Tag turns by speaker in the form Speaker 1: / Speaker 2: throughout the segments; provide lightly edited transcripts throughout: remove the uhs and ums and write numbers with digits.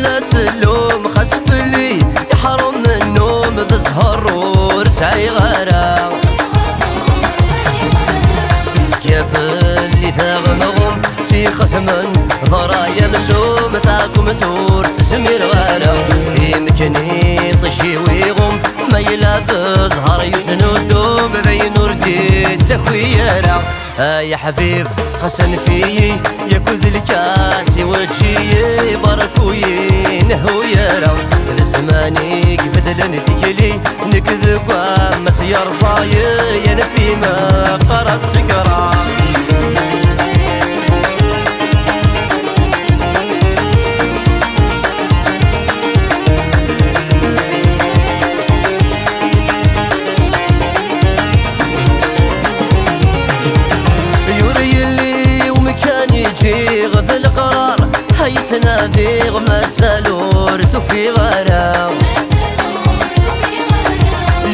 Speaker 1: لا سلوم خسف لي يحرم من النوم ذا زهر ورسعي غرام كيف اللي تغمغم تيخث من ضرايا مسوم تاكم سور سمير غرام يمكني طشي ويغم ما يلاذ زهر يسندوم بين وردي تخويرا يا حبيب خسن فيي ياكل الكاس وجهي بركوي نهو يرى زماني كفدلن تكلي نكذب مسير صايي انا فيما قرأت سكرة غذ القرار هاي تناديغ مسالور في غرام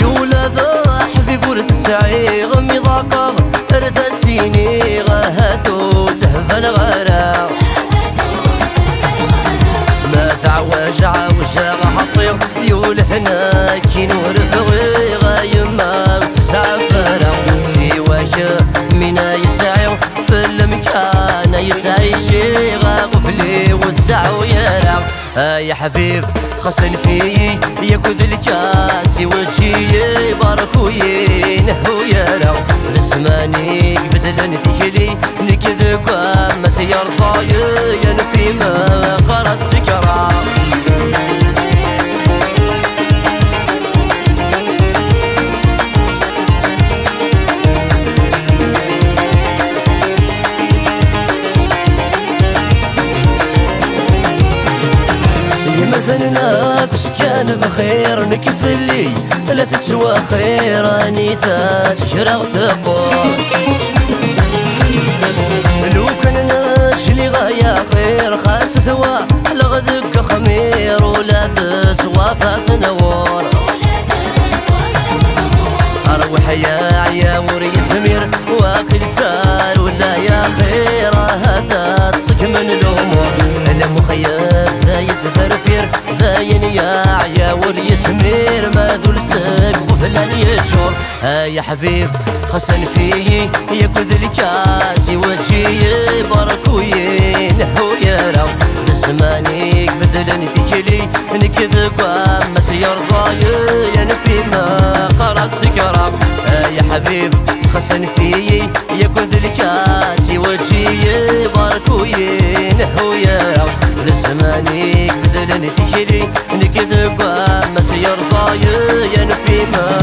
Speaker 1: يولد حبيب ورد السعيغ مضاقم ارث السيني غهاتو تهفى الغرام ما تعوج عوجا حصير يولثنا كي نور فغي غايما وتسعفرا سواك منا يسعيو في المكان يتعيشي غافلي وتسعو يرى يا حبيب خسن فيي ياكد الكاس وجهي باركوي نهو يرى زماني بدلن تكلي نكذب مسير صايي انا فيما قرأت سكرة مثلنا بس كان بخير نكفلي لا تسوى خير اني تشرغ ثقور لو كان ناجلي غاية خير خاس ثوا لغذك خمير ولا تسوى فاثنور اروح يا عياور يسمير واكل تار ولا يا خير هذا تصك من الامور المخيف ذا يتفرفير ذاين يا عياور يسمير ما ذو السب وفلان يجور يا حبيب خسن فيي ياكل الكاس وجهي بركوي نهو يرى زماني بدلن تكلي نكذب مسير صايي انا فيما قرأت سكرة يا حبيب خسن فيي ياكل الكاس وجهي بركوي نهو يرى زماني بدلن تكلي نكذب مسير صايي انا فيما